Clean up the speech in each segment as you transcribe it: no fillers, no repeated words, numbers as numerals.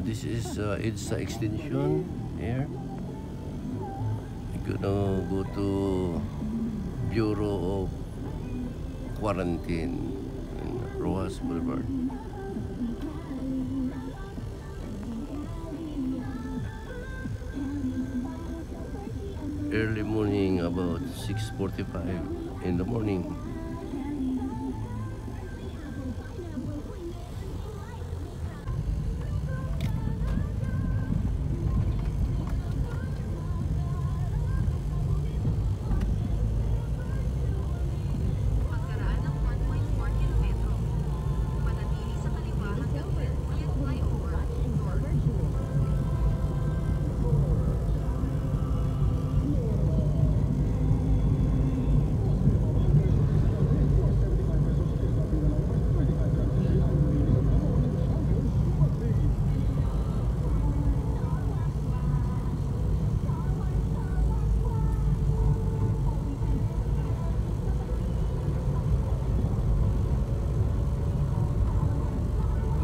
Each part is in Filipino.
This is EDSA extension here. We're gonna go to Bureau of Quarantine in Rojas Boulevard. Early morning, about 6:45 in the morning.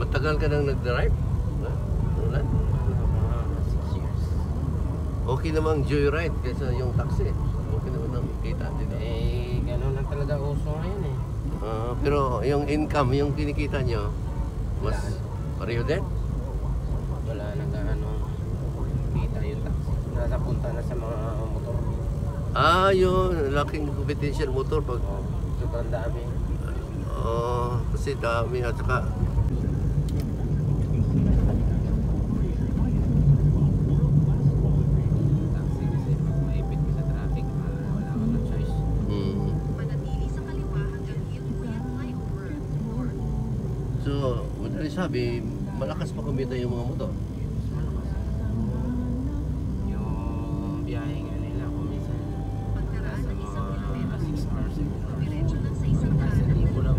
Matagal ka nang nag-drive? Ulan? 6 years. Okay namang joyride kaysa yung taxi. Okay naman ang kita dito. Gano'n lang talaga uso ngayon eh. Pero yung income, yung kinikita nyo, mas pareho din? Wala nang kita yung taxi. Napunta na sa mga motor. Yun, laking competition motor pag... Sobrang dami. Kasi dami at saka... So, madali sabi, malakas pa kumita yung mga motor. Yung biyahe nga nila kung minsan nasa mga 6 hours. Nasa libo lang.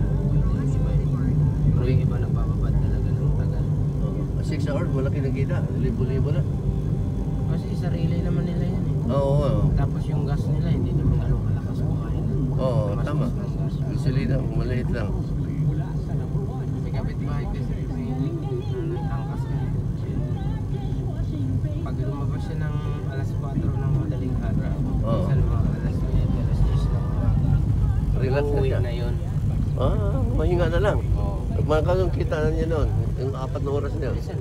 Pero yung iba nagpapabad talaga ng tagal. 6 hours, malaki na kita. Libo-libo na. Kasi sarili naman nila yun eh. Oo. Tapos yung gas nila hindi naman gano'ng malakas kumain. Oo, tama. Gasolina, maliit lang. Kapit-bahay kasi angkas ka. Pag lumabas siya ng alas 4 ng madaling araw, minsan mga alas 9, alas 10 ng umaga. Relax na siya. Na yun. Mahinga na lang. Oo. Magkakang kita na niya noon, yung 4 na oras niya. Minsan,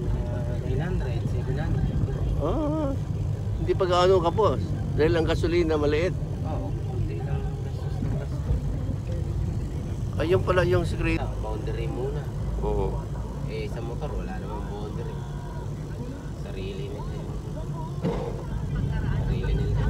900, 700. Hindi pa gaano kapos. Dahil ang gasolina maliit. Oo, hindi lang gastos ng gastos. Ayun pala yung secret. Boundary muna. Oo. Sa motor, wala namang boundary. Sarili nila yun. Sarili nila.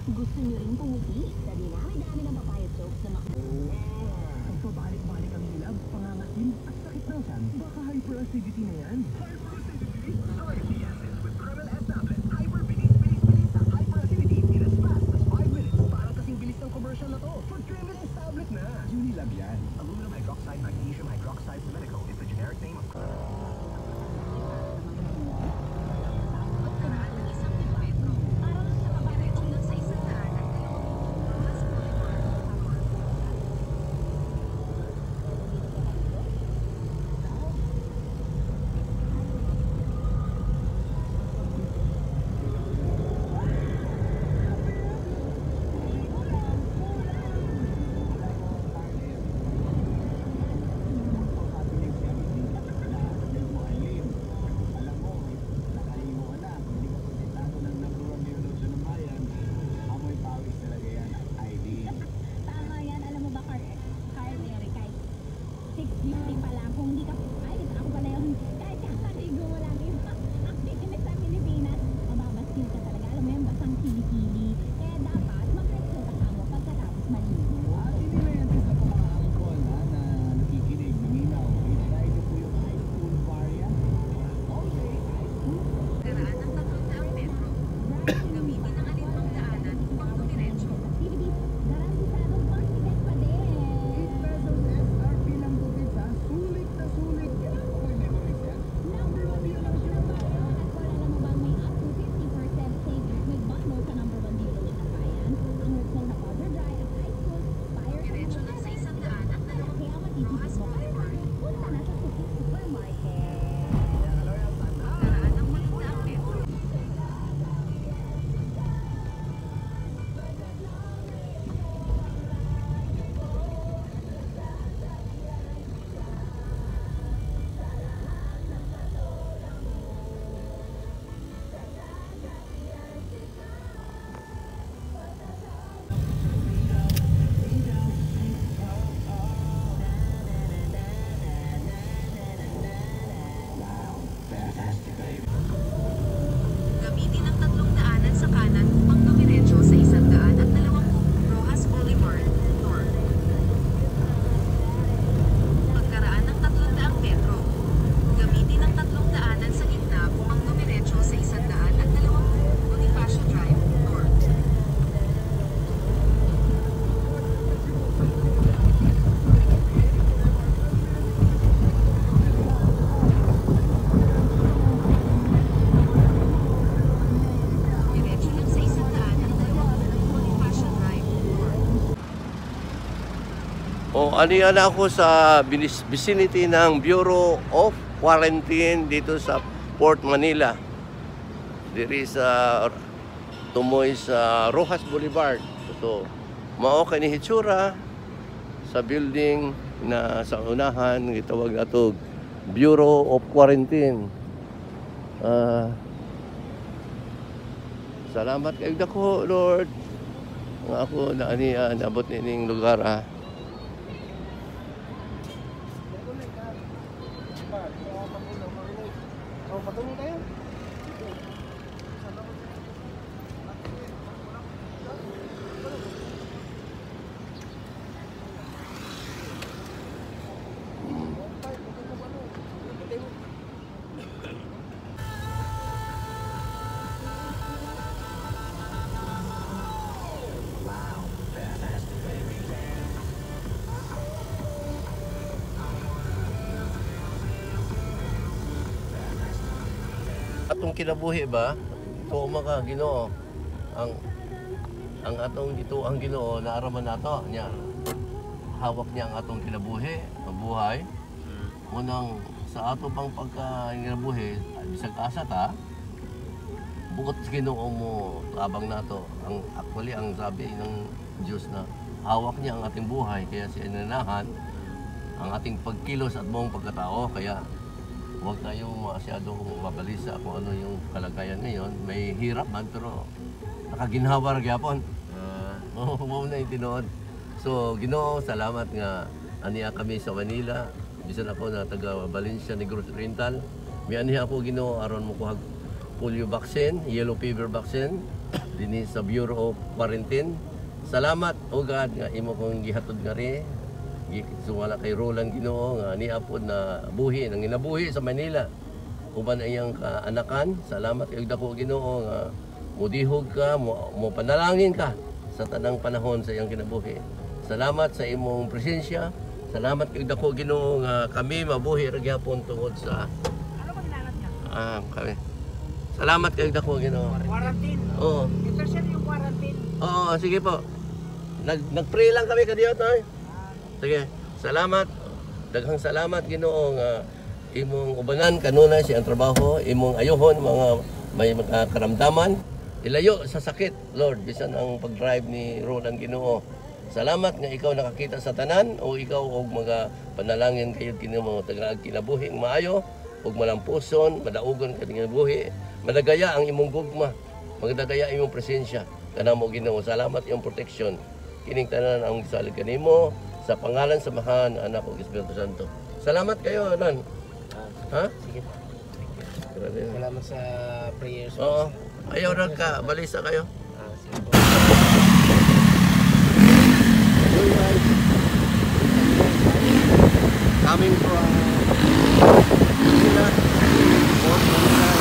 Gusto nyo rin pumuti sa dinami-dami ng papaya soap na Pabalik-balik ang hilab, pangangasim at sakit ng tiyan. Baka hyperacidity na yan. Hyperacidity? Start the essence with Kremel S tablet. Hyperbilis sa hyperacidity in as fast as 5 minutes. Parang kasing bilis ng commercial na to. For Kremel S tablet na. Unilab yan. Aluminum hydroxide, magnesium hydroxide, Medico is the generic name of... aniyan ako sa vicinity ng Bureau of Quarantine dito sa Port Manila. Diri sa tumoy sa Rojas Boulevard. So, mao kay ni hitsura sa building na sa unahan gitawag nato Bureau of Quarantine. Salamat kayo dako, Lord. Nga ako na nabot nining lugar. Patungin tayo. Atong kinabuhi ba? Ito mga Ginoo. Ang atong ito ang Ginoo naaraman nato niya. Hawak niya ang atong kinabuhi, mabuhay. Unang sa ato pang pagkinabuhi, bisag asa ta. Bukod sa Ginoo mo tabang nato. Actually ang sabi ng Diyos na hawak niya ang ating buhay kaya siya inanahan ang ating pagkilos at buong pagkatao kaya huwag tayong masyadong mabalisa kung ano yung kalagayan ngayon. May hirap man pero nakaginhawa gyapon. Mo na yung tinuod. So Ginoo, salamat nga aniya kami sa Manila. Bisan ako na taga Valencia Negros Oriental. May aniya ako Ginoo aron mo kuhag polio vaccine, yellow fever vaccine dinhi sa Bureau of Quarantine. Salamat o God nga imo kong gihatod nga ri. Sumala kay Roland Ginoo nga niya po na buhi nang inabuhi sa Manila uban iyang kaanakan. Salamat kay dako Ginoo nga mudihog ka mo panalangin ka sa tanang panahon sa iyang kinabuhi. Salamat sa imong presensya. Salamat kay dako Ginoo nga kami mabuhi ra gyapon tungod sa Ano ba ginalat niya? kami. Salamat kay dako Ginoo. Quarantine. Oo. Ito siya yung quarantine. Oo, sige po. Nag-pray lang kami kadiyo tay. Sige, salamat. Daghang salamat Ginoo nga imong ubanan kanunay siyang trabaho, imong ayohon mga may karamdaman, ilayo sa sakit, Lord, bisan ang pag-drive ni Roland Ginoo. Salamat nga ikaw nakakita sa tanan o ikaw og mga panalangin kayo kinimo tagag kinabuhing maayo ug malampuson, madaugon ka kinabuhi, madagaya ang imong gugma, magdagaya imong presensya kanamo Ginoo. Salamat iyong protection. Kining tanan ang gisalig kanimo sa pangalan sa Samahan Anak ug Espiritu Santo. Salamat kayo, Ron. Ha? Sige po. Grabe. Salamat sa prayers. Oo. Ayaw rin ka. Balisa kayo. Sige po. Coming from Manila, Port Manila,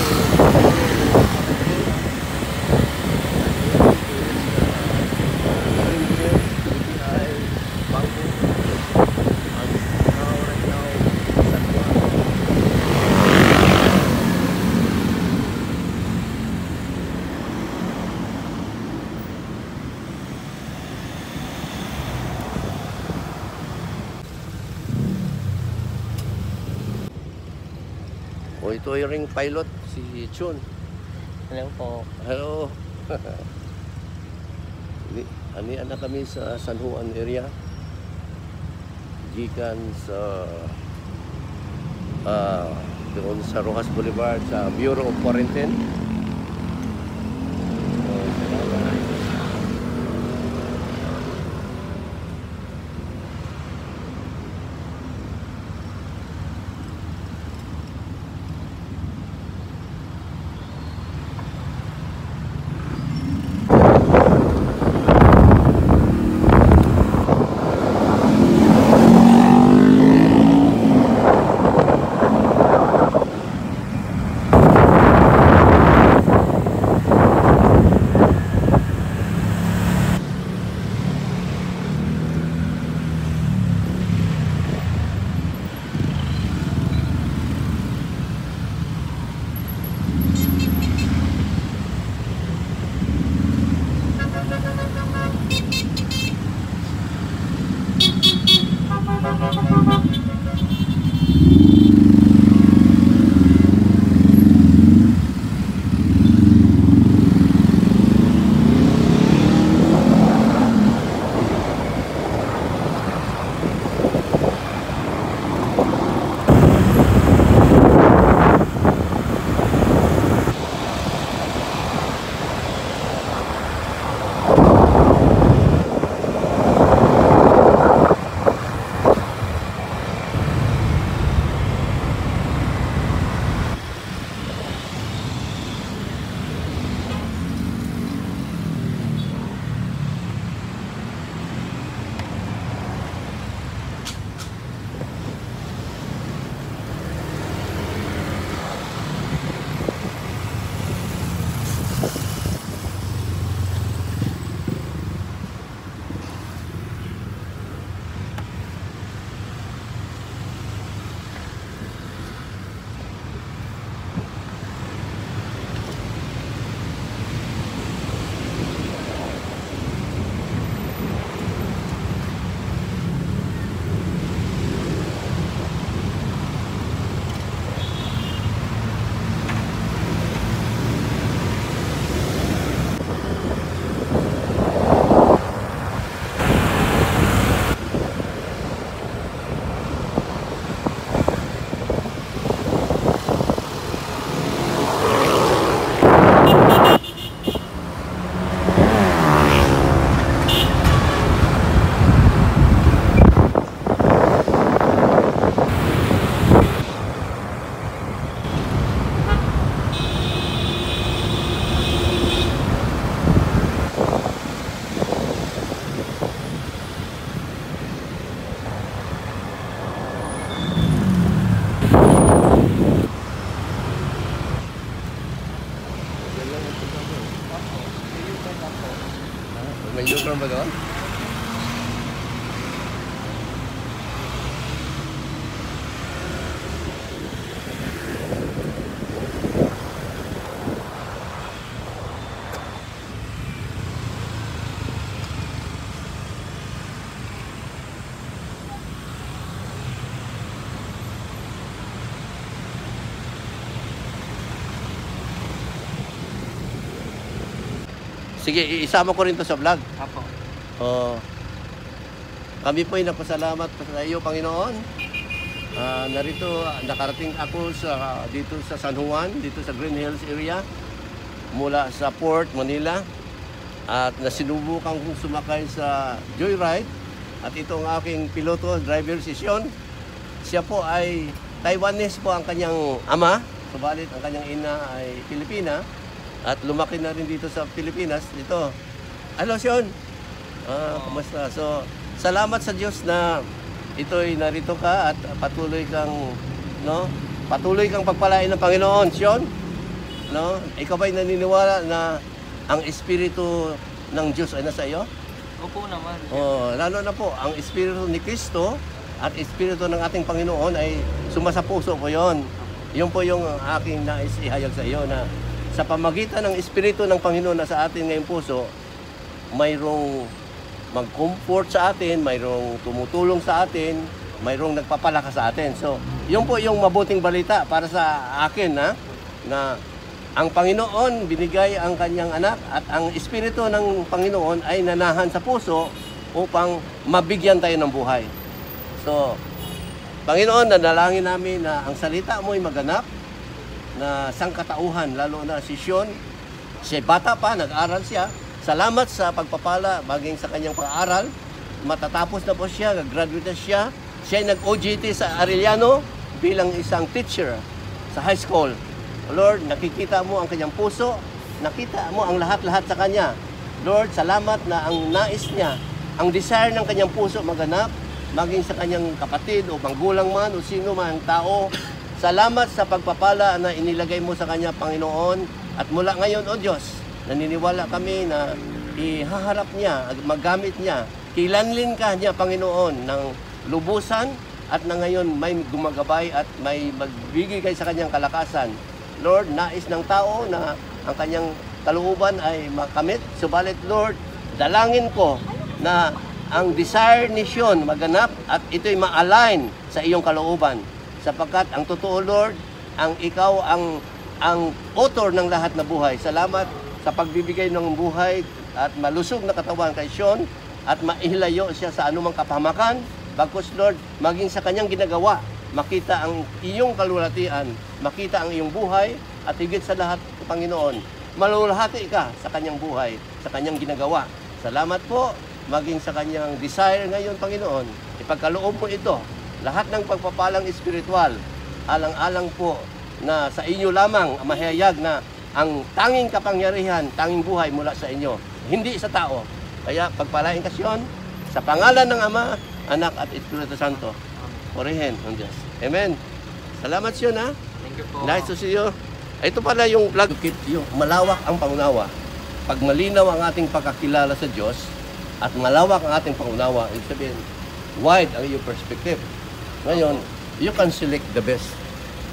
O ito yung ring pilot, si Chun. Hello po. Hello. Ani na kami sa San Juan area. Gikan sa doon sa Rojas Boulevard sa Bureau of Quarantine. May neutron ba doon? Sige, isama ko rin to sa vlog. Apo. Oh. Kami po ay napasalamat sa iyo, Panginoon. Narito, nakarating ako dito sa San Juan, dito sa Green Hills area, mula sa Port, Manila. At nasinubukan kong sumakay sa Joyride. At ito ang aking piloto, driver si Sean. Siya po ay Taiwanese po ang kanyang ama. Subalit ang kanyang ina ay Pilipina. At lumaki na rin dito sa Pilipinas. Dito. Hello, Sean. Kumusta? So, salamat sa Diyos na ito'y narito ka at patuloy kang pagpalain ng Panginoon, Sean. No? Ikaw ba'y naniniwala na ang Espiritu ng Diyos ay nasa iyo? Opo naman. Lalo na po, ang Espiritu ni Kristo at Espiritu ng ating Panginoon ay sumasa puso ko yon. Yun po yung aking nais ihayag sa iyo na sa pamagitan ng Espiritu ng Panginoon na sa atin ngayong puso, mayroong mag-comfort sa atin, mayroong tumutulong sa atin, mayroong nagpapalakas sa atin. So, yun po yung mabuting balita para sa akin na ang Panginoon binigay ang kanyang anak at ang Espiritu ng Panginoon ay nanahan sa puso upang mabigyan tayo ng buhay. So, Panginoon, nanalangin namin na ang salita mo ay maganap na sangkatauhan, lalo na si Sean. Siya bata pa, nag-aral siya. Salamat sa pagpapala baging sa kanyang pag-aaral. Matatapos na po siya, nag-graduate na siya. Siya ay nag-OJT sa Arellano bilang isang teacher sa high school. Lord, nakikita mo ang kanyang puso, nakita mo ang lahat-lahat sa kanya. Lord, salamat na ang nais niya, ang desire ng kanyang puso maganap, maging sa kanyang kapatid o magulang man o sino man ang tao. Salamat sa pagpapala na inilagay mo sa kanya, Panginoon. At mula ngayon, O Diyos, naniniwala kami na ihaharap niya, maggamit niya, kilanlin ka niya, Panginoon, ng lubusan at na ngayon may gumagabay at may magbibigay sa kanyang kalakasan. Lord, nais ng tao na ang kanyang kalooban ay makamit. Subalit, Lord, dalangin ko na ang desire ni Sean maganap at ito'y ma-align sa iyong kalooban. Sapagkat ang totoo, Lord, ang ikaw ang author ng lahat na buhay. Salamat sa pagbibigay ng buhay at malusog na katawan kay Sean at maihilayo siya sa anumang kapahamakan. Bagkus, Lord, maging sa kanyang ginagawa, makita ang iyong kalulatian, makita ang iyong buhay at higit sa lahat, Panginoon, malulahati ka sa kanyang buhay, sa kanyang ginagawa. Salamat po, maging sa kanyang desire ngayon, Panginoon. Ipagkaloob mo ito, lahat ng pagpapalang espiritual, alang-alang po na sa inyo lamang mahayag na ang tanging kapangyarihan, tanging buhay mula sa inyo, hindi sa tao. Kaya pagpalain ka, Sean, sa pangalan ng Ama, Anak at Espiritu Santo. Purihin ang Diyos. Amen. Salamat, Sean, ha? Thank you po. Nice to see you. Ito pala yung vlog. Yung malawak ang pangunawa. Pag malinaw ang ating pagkakilala sa Diyos at malawak ang ating pangunawa, ibig sabihin, wide ang iyong perspective. Ngayon, you can select the best.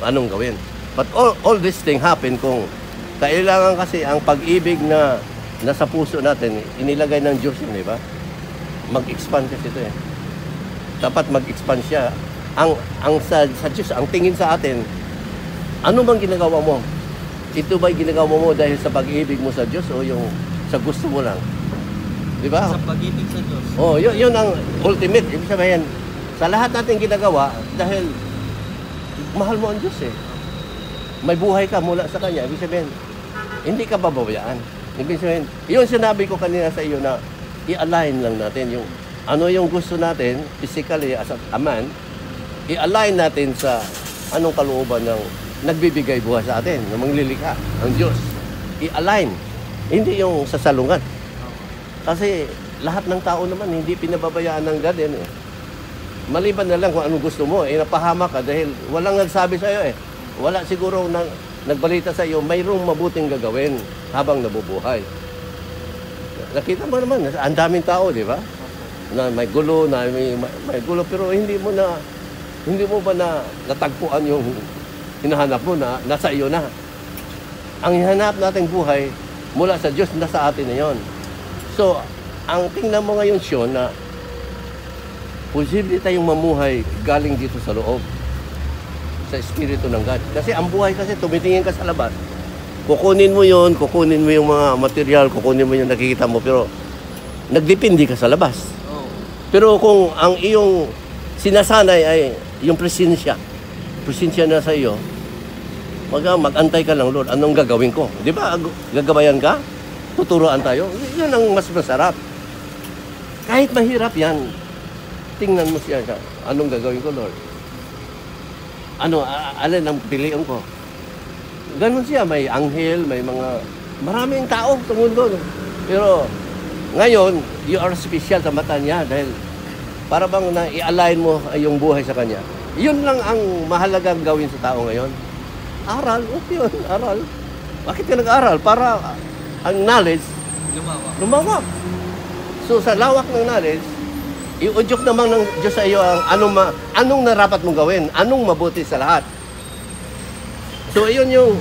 Anong gawin? But all this thing happen kung kailangan kasi ang pag-ibig na nasa puso natin, inilagay ng Diyos yun, di ba? Mag-expand kasi ito eh. Dapat mag-expand siya. Ang sa Diyos, ang tingin sa atin, ano bang ginagawa mo? Ito ba'y ginagawa mo dahil sa pag-ibig mo sa Diyos o yung sa gusto mo lang? Di ba? Sa pag-ibig sa Diyos. Oh, yun ang ultimate. Ibig sabihin, sa lahat natin ginagawa, dahil mahal mo ang Diyos eh. May buhay ka mula sa Kanya. Ibig sabihin, hindi ka bababayaan. Ibig sabihin, yun sinabi ko kanina sa iyo na i-align lang natin yung ano yung gusto natin, physically as a man, i-align natin sa anong kalooban ng nagbibigay buhay sa atin, na manglilikha, ang Diyos. I-align. Hindi yung sasalungan. Kasi lahat ng tao naman, hindi pinababayaan ng God yan eh. Maliban na lang kung anong gusto mo, napahamak ka dahil walang nagsabi sa iyo eh. Wala siguro nagbalita sa iyo, mayroong mabuting gagawin habang nabubuhay. nakita mo naman, ang daming tao, di ba? Na may gulo, may gulo, pero hindi mo ba natagpuan yung hinahanap mo na nasa iyo na. Ang hinahanap nating buhay mula sa Diyos, nasa atin na yon. So, ang tingnan mo ngayon, Sean, na posible tayong mamuhay galing dito sa loob, sa Espiritu ng God. Kasi ang buhay kasi, tumitingin ka sa labas. Kukunin mo yung mga material, kukunin mo yung nakikita mo, pero nagdepende ka sa labas. Pero kung ang iyong sinasanay ay yung presensya na sa iyo, mag-antay ka lang, Lord, anong gagawin ko? Di ba, gagabayan ka? Tuturuan tayo? Yun ang mas masarap. Kahit mahirap yan, tingnan mo siya, anong gagawin ko, Lord? Alin ang piliin ko? Ganon siya, may anghel, may maraming tao sa mundo. Pero ngayon, you are special sa mata niya dahil para bang i-align mo yung buhay sa kanya. Yun lang ang mahalagang gawin sa tao ngayon. Aral, yun, aral. Bakit ka nag-aral? Para ang knowledge lumawak. So sa lawak ng knowledge, iudyok naman ng Diyos sa iyo ang anong narapat mong gawin, anong mabuti sa lahat. So, iyon yung